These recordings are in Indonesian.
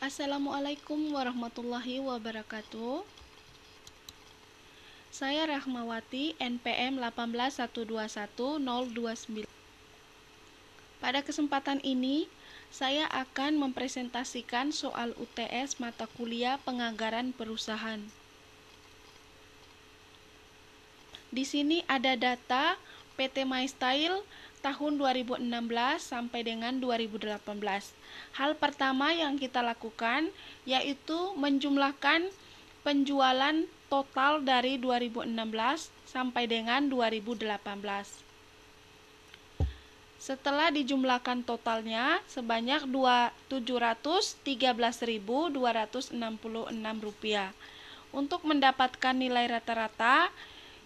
Assalamualaikum warahmatullahi wabarakatuh. Saya Rahmawati, NPM 181211029. Pada kesempatan ini, saya akan mempresentasikan soal UTS mata kuliah penganggaran perusahaan. Di sini ada data PT MyStyle tahun 2016 sampai dengan 2018. Hal pertama yang kita lakukan yaitu menjumlahkan penjualan total dari 2016 sampai dengan 2018. Setelah dijumlahkan totalnya sebanyak Rp713.266. Untuk mendapatkan nilai rata-rata,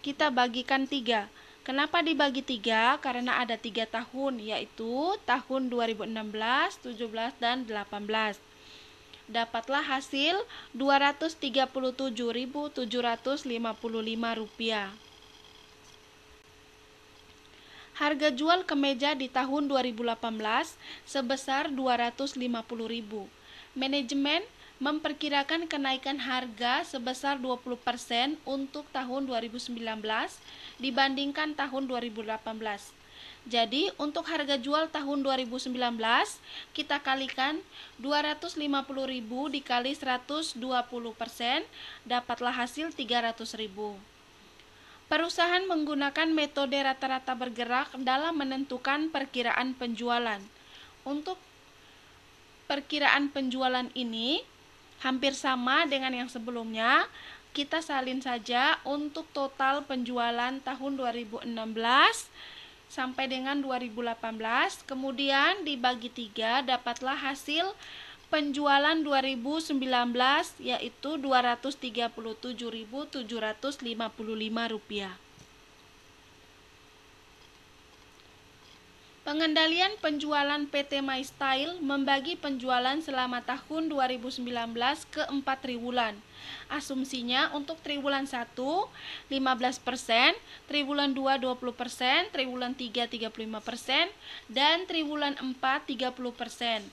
kita bagikan 3. Kenapa dibagi 3? Karena ada 3 tahun, yaitu tahun 2016, 17, dan 18. Dapatlah hasil Rp237.755. Harga jual kemeja di tahun 2018 sebesar Rp250.000. Manajemen memperkirakan kenaikan harga sebesar 20% untuk tahun 2019 dibandingkan tahun 2018. Jadi, untuk harga jual tahun 2019, kita kalikan 250.000 dikali 120%, dapatlah hasil 300.000. Perusahaan menggunakan metode rata-rata bergerak dalam menentukan perkiraan penjualan. Untuk perkiraan penjualan ini hampir sama dengan yang sebelumnya. Kita salin saja untuk total penjualan tahun 2016 sampai dengan 2018, kemudian dibagi 3, dapatlah hasil penjualan 2019 yaitu Rp237.755. Pengendalian penjualan PT MyStyle membagi penjualan selama tahun 2019 ke 4 triwulan. Asumsinya untuk triwulan 1 15%, triwulan 2 20%, triwulan 3 35%, dan triwulan 4 30%.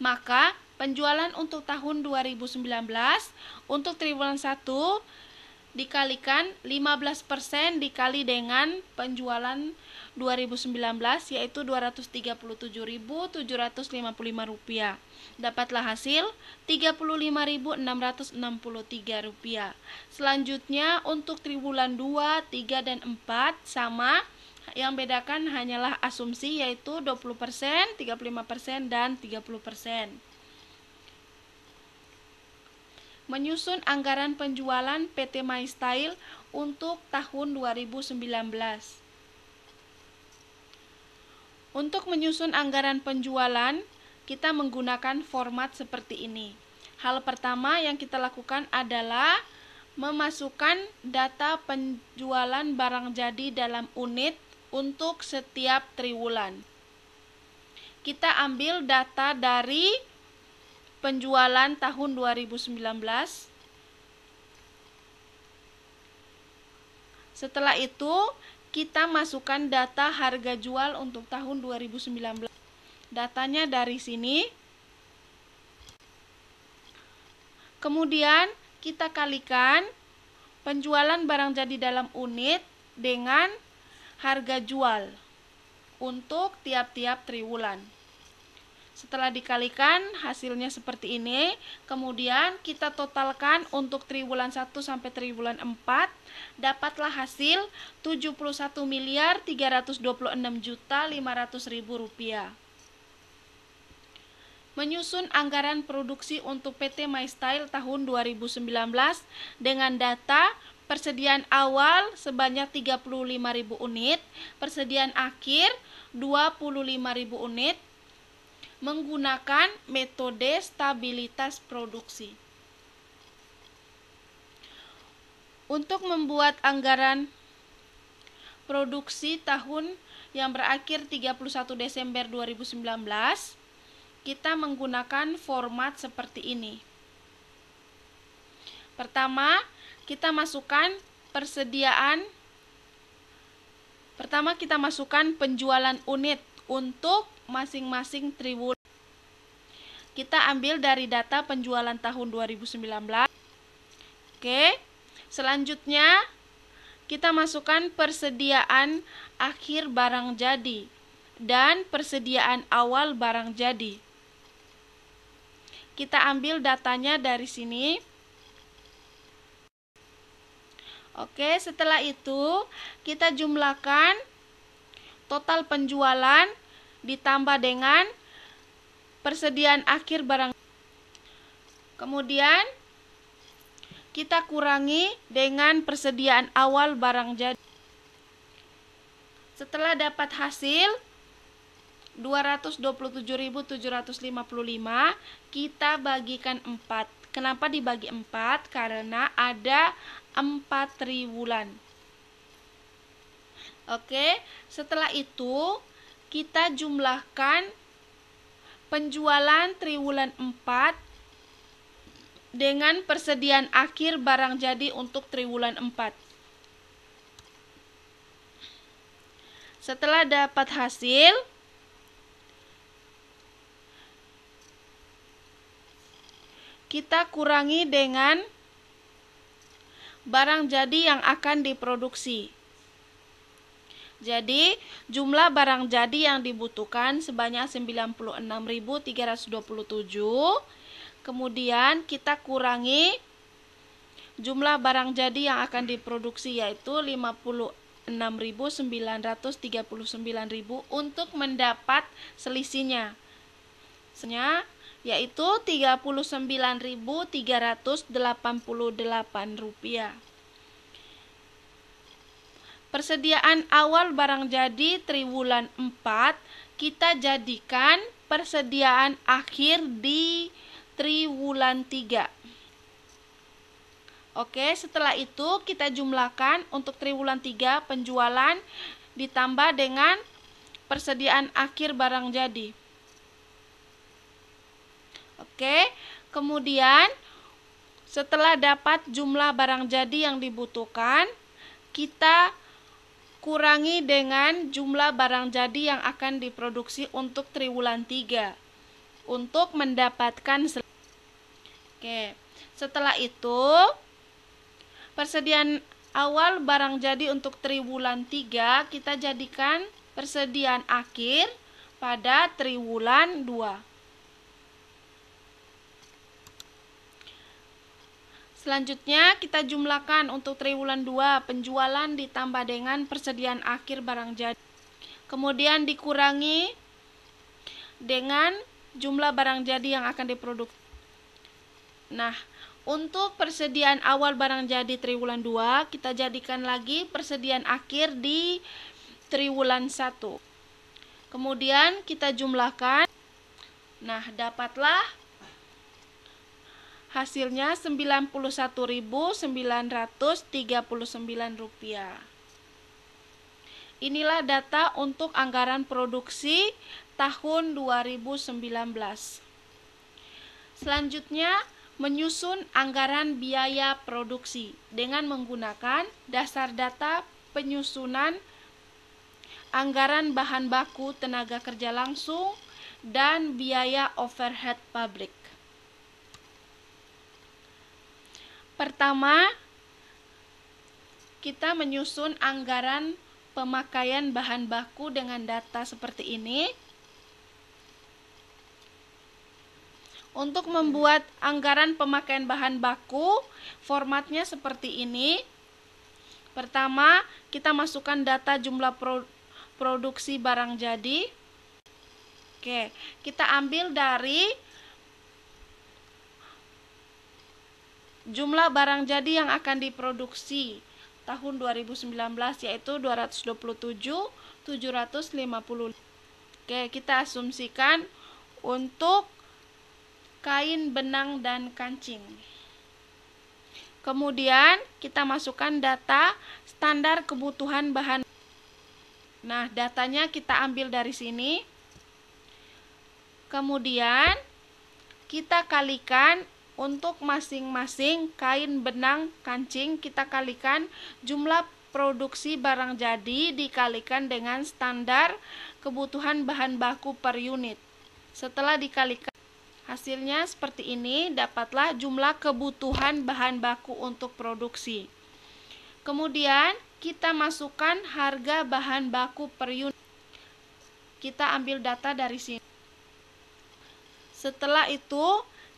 Maka penjualan untuk tahun 2019 untuk triwulan 1 dikalikan 15% dikali dengan penjualan 2019 yaitu Rp237.755. Dapatlah hasil Rp35.663. Selanjutnya untuk triwulan 2, 3, dan 4 sama. Yang bedakan hanyalah asumsi yaitu 20%, 35%, dan 30%. Menyusun anggaran penjualan PT MyStyle untuk tahun 2019. Untuk menyusun anggaran penjualan, kita menggunakan format seperti ini. Hal pertama yang kita lakukan adalah memasukkan data penjualan barang jadi dalam unit untuk setiap triwulan. Kita ambil data dari penjualan tahun 2019. Setelah itu, kita masukkan data harga jual untuk tahun 2019. Datanya dari sini. Kemudian, kita kalikan penjualan barang jadi dalam unit dengan harga jual untuk tiap-tiap triwulan. Setelah dikalikan, hasilnya seperti ini. Kemudian kita totalkan untuk triwulan 1 sampai triwulan 4, dapatlah hasil Rp71.326.500.000. Menyusun anggaran produksi untuk PT MyStyle tahun 2019 dengan data persediaan awal sebanyak 35.000 unit, persediaan akhir 25.000 unit, menggunakan metode stabilitas produksi. Untuk membuat anggaran produksi tahun yang berakhir 31 Desember 2019, kita menggunakan format seperti ini. Pertama, kita masukkan penjualan unit untuk masing-masing triwulan. kita ambil dari data penjualan tahun 2019. Oke, selanjutnya kita masukkan persediaan akhir barang jadi dan persediaan awal barang jadi. Kita ambil datanya dari sini. Oke, setelah itu kita jumlahkan total penjualan ditambah dengan persediaan akhir barang. Kemudian kita kurangi dengan persediaan awal barang jadi. Setelah dapat hasil 227.755, kita bagikan 4. Kenapa dibagi 4? Karena ada 4 triwulan. Oke, setelah itu kita jumlahkan penjualan triwulan 4 dengan persediaan akhir barang jadi untuk triwulan 4. Setelah dapat hasil, kita kurangi dengan barang jadi yang akan diproduksi. Jadi, jumlah barang jadi yang dibutuhkan sebanyak 96.327. Kemudian kita kurangi jumlah barang jadi yang akan diproduksi, yaitu 56.939.000 untuk mendapat selisihnya, yaitu Rp39.388. Persediaan awal barang jadi triwulan 4 kita jadikan persediaan akhir di triwulan 3. Oke, setelah itu kita jumlahkan untuk triwulan 3 penjualan ditambah dengan persediaan akhir barang jadi. Oke, kemudian setelah dapat jumlah barang jadi yang dibutuhkan, kita kurangi dengan jumlah barang jadi yang akan diproduksi untuk triwulan 3 untuk mendapatkan. Oke, setelah itu persediaan awal barang jadi untuk triwulan 3 kita jadikan persediaan akhir pada triwulan 2. Selanjutnya kita jumlahkan untuk triwulan 2 penjualan ditambah dengan persediaan akhir barang jadi. Kemudian dikurangi dengan jumlah barang jadi yang akan diproduksi. Nah, untuk persediaan awal barang jadi triwulan 2 kita jadikan lagi persediaan akhir di triwulan 1. Kemudian kita jumlahkan. Nah, dapatlah hasilnya Rp91.939. Inilah data untuk anggaran produksi tahun 2019. Selanjutnya, menyusun anggaran biaya produksi dengan menggunakan dasar data penyusunan anggaran bahan baku tenaga kerja langsung dan biaya overhead pabrik. Pertama, kita menyusun anggaran pemakaian bahan baku dengan data seperti ini. Untuk membuat anggaran pemakaian bahan baku, formatnya seperti ini. Pertama, kita masukkan data jumlah produksi barang jadi. Oke, kita ambil dari jumlah barang jadi yang akan diproduksi tahun 2019, yaitu 227.750. Oke, kita asumsikan untuk kain, benang, dan kancing. Kemudian kita masukkan data standar kebutuhan bahan. Nah, datanya kita ambil dari sini. Kemudian kita kalikan untuk masing-masing kain, benang, kancing, kita kalikan jumlah produksi barang jadi dikalikan dengan standar kebutuhan bahan baku per unit. Setelah dikalikan Hasilnya seperti ini, dapatlah jumlah kebutuhan bahan baku untuk produksi. Kemudian kita masukkan harga bahan baku per unit. Kita ambil data dari sini. Setelah itu,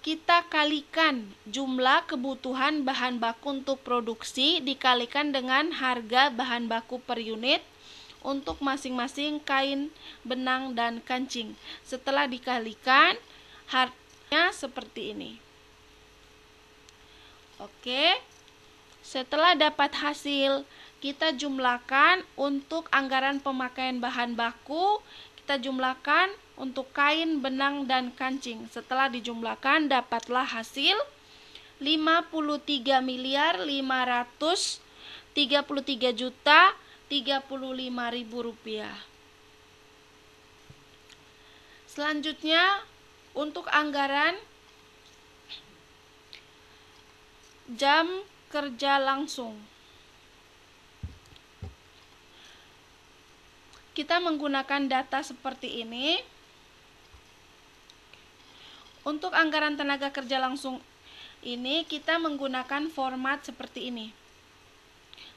kita kalikan jumlah kebutuhan bahan baku untuk produksi dikalikan dengan harga bahan baku per unit untuk masing-masing kain, benang, dan kancing. Setelah dikalikan, harganya seperti ini. Oke, setelah dapat hasil, kita jumlahkan untuk anggaran pemakaian bahan baku. Kita jumlahkan untuk kain, benang, dan kancing. Setelah dijumlahkan, dapatlah hasil 53.533.035.000 rupiah. Selanjutnya, untuk anggaran jam kerja langsung. Kita menggunakan data seperti ini. Untuk anggaran tenaga kerja langsung ini, kita menggunakan format seperti ini.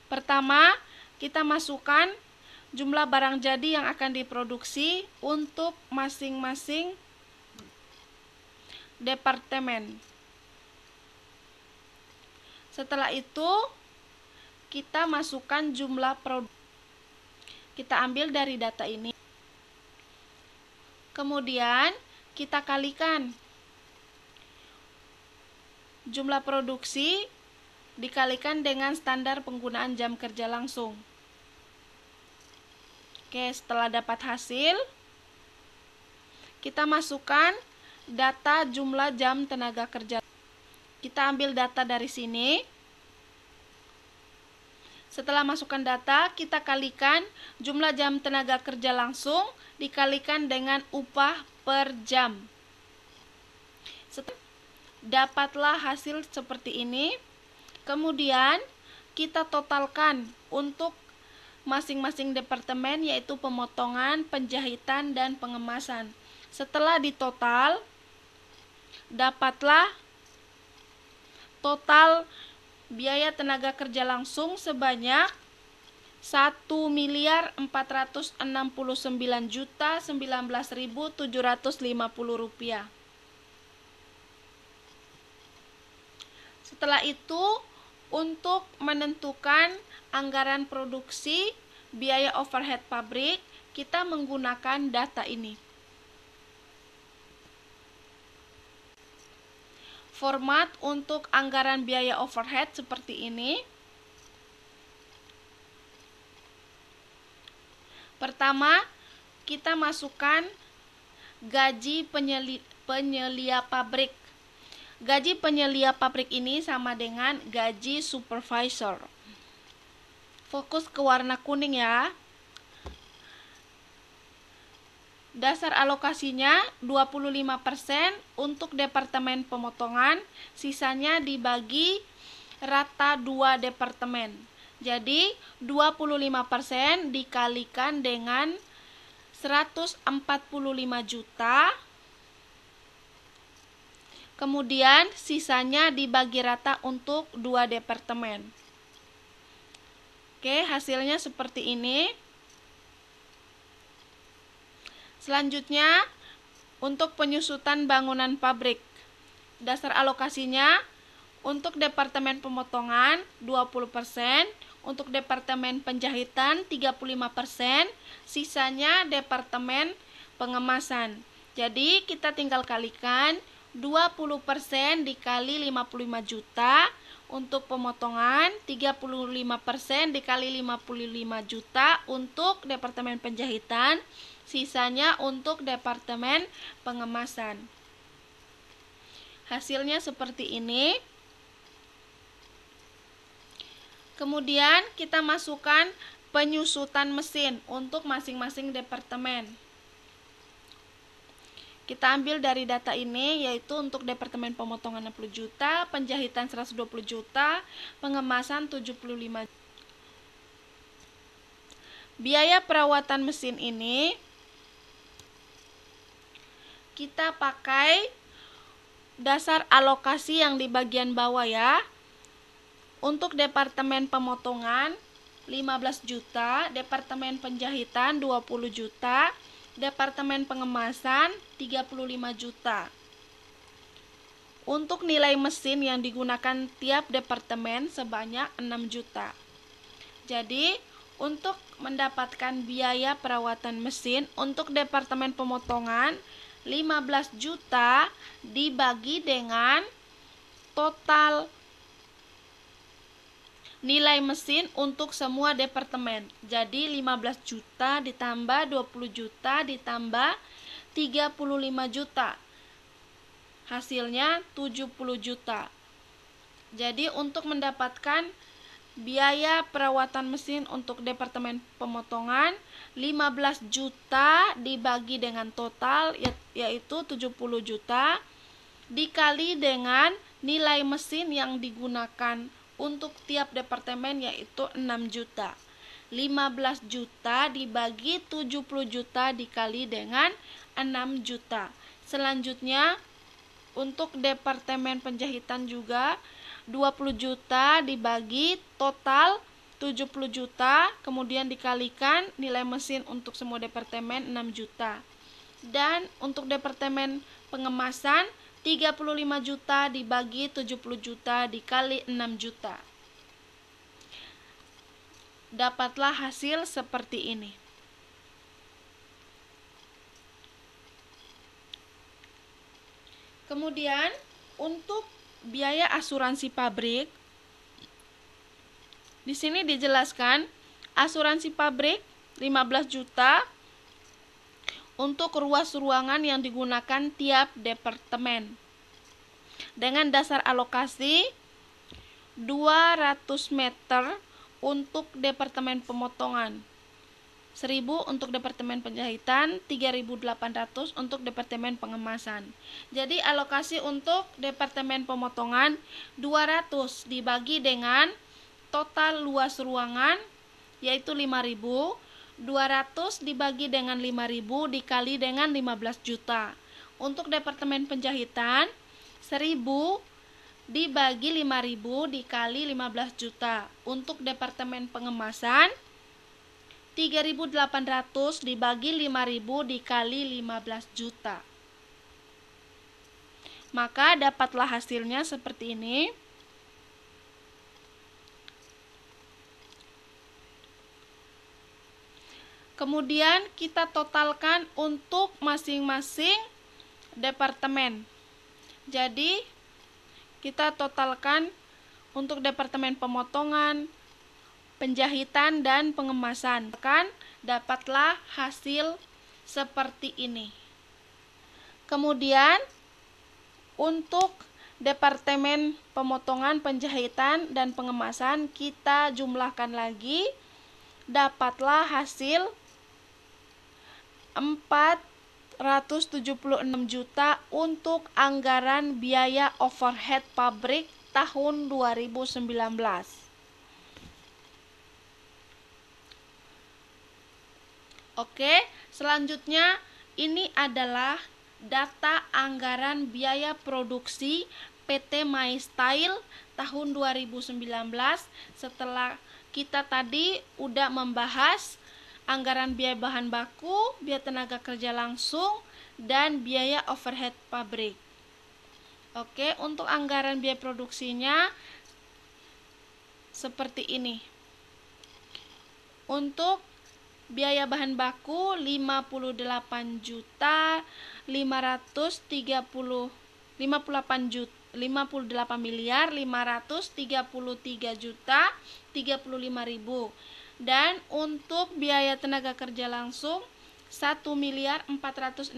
Pertama, kita masukkan jumlah barang jadi yang akan diproduksi untuk masing-masing departemen. Setelah itu, kita masukkan jumlah produk. Kita ambil dari data ini. Kemudian, kita kalikan jumlah produksi dikalikan dengan standar penggunaan jam kerja langsung. Oke, setelah dapat hasil, kita masukkan data jumlah jam tenaga kerja. Kita ambil data dari sini. Setelah masukkan data, kita kalikan jumlah jam tenaga kerja langsung dikalikan dengan upah per jam. Dapatlah hasil seperti ini. Kemudian, kita totalkan untuk masing-masing departemen, yaitu pemotongan, penjahitan, dan pengemasan. Setelah ditotal, dapatlah total biaya tenaga kerja langsung sebanyak 1.469.019.750 rupiah. Setelah itu, untuk menentukan anggaran produksi biaya overhead pabrik, kita menggunakan data ini. Format untuk anggaran biaya overhead seperti ini. Pertama, kita masukkan gaji penyelia pabrik. Gaji penyelia pabrik ini sama dengan gaji supervisor. Fokus ke warna kuning ya. Dasar alokasinya 25% untuk departemen pemotongan, sisanya dibagi rata 2 departemen. Jadi 25% dikalikan dengan 145 juta. Kemudian sisanya dibagi rata untuk 2 departemen. Oke, hasilnya seperti ini. Selanjutnya, untuk penyusutan bangunan pabrik. Dasar alokasinya untuk departemen pemotongan 20%, untuk departemen penjahitan 35%, sisanya departemen pengemasan. Jadi, kita tinggal kalikan 20% dikali 55 juta untuk pemotongan, 35% dikali 55 juta untuk departemen penjahitan, sisanya untuk departemen pengemasan. Hasilnya seperti ini. Kemudian kita masukkan penyusutan mesin untuk masing-masing departemen. Kita ambil dari data ini, yaitu untuk departemen pemotongan 60 juta, penjahitan 120 juta, pengemasan 75 juta. Biaya perawatan mesin ini kita pakai dasar alokasi yang di bagian bawah ya. Untuk departemen pemotongan 15 juta, departemen penjahitan 20 juta, departemen pengemasan 35 juta. Untuk nilai mesin yang digunakan tiap departemen sebanyak 6 juta. Jadi, untuk mendapatkan biaya perawatan mesin untuk departemen pemotongan 15 juta dibagi dengan total nilai mesin untuk semua departemen. Jadi 15 juta ditambah 20 juta ditambah 35 juta. Hasilnya 70 juta. Jadi untuk mendapatkan biaya perawatan mesin untuk departemen pemotongan 15 juta dibagi dengan total yaitu 70 juta dikali dengan nilai mesin yang digunakan untuk tiap departemen yaitu 6 juta. 15 juta dibagi 70 juta dikali dengan 6 juta. Selanjutnya untuk departemen penjahitan juga 20 juta dibagi total 70 juta, kemudian dikalikan nilai mesin untuk semua departemen 6 juta. Dan untuk departemen pengemasan 35 juta dibagi 70 juta dikali 6 juta. Dapatlah hasil seperti ini. Kemudian untuk biaya asuransi pabrik, di sini dijelaskan asuransi pabrik 15 juta untuk ruas ruangan yang digunakan tiap departemen. Dengan dasar alokasi 200 meter untuk departemen pemotongan, 1000 untuk departemen penjahitan, 3.800 untuk departemen pengemasan. Jadi alokasi untuk departemen pemotongan 200 dibagi dengan total luas ruangan yaitu 5.000, 200 dibagi dengan 5.000 dikali dengan 15 juta. Untuk departemen penjahitan 1.000 dibagi 5.000 dikali 15 juta. Untuk departemen pengemasan 3.800 dibagi 5.000 dikali 15 juta. Maka dapatlah hasilnya seperti ini. Kemudian kita totalkan untuk masing-masing departemen. Jadi kita totalkan untuk departemen pemotongan, penjahitan, dan pengemasan. Dapatlah hasil seperti ini. Kemudian untuk departemen pemotongan, penjahitan, dan pengemasan kita jumlahkan lagi. Dapatlah hasil 476 juta untuk anggaran biaya overhead pabrik tahun 2019. Oke, selanjutnya ini adalah data anggaran biaya produksi PT MyStyle tahun 2019. Setelah kita tadi udah membahas anggaran biaya bahan baku, biaya tenaga kerja langsung, dan biaya overhead pabrik. Oke, untuk anggaran biaya produksinya seperti ini. Untuk biaya bahan baku 58 juta 58 miliar 533 juta 35.000. Dan untuk biaya tenaga kerja langsung 1 miliar 469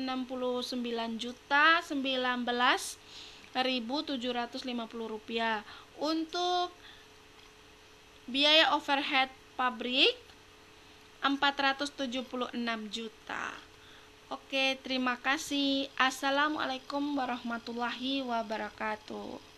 juta 19.750 rupiah. Untuk biaya overhead pabrik 476 juta. Oke, terima kasih. Assalamualaikum warahmatullahi wabarakatuh.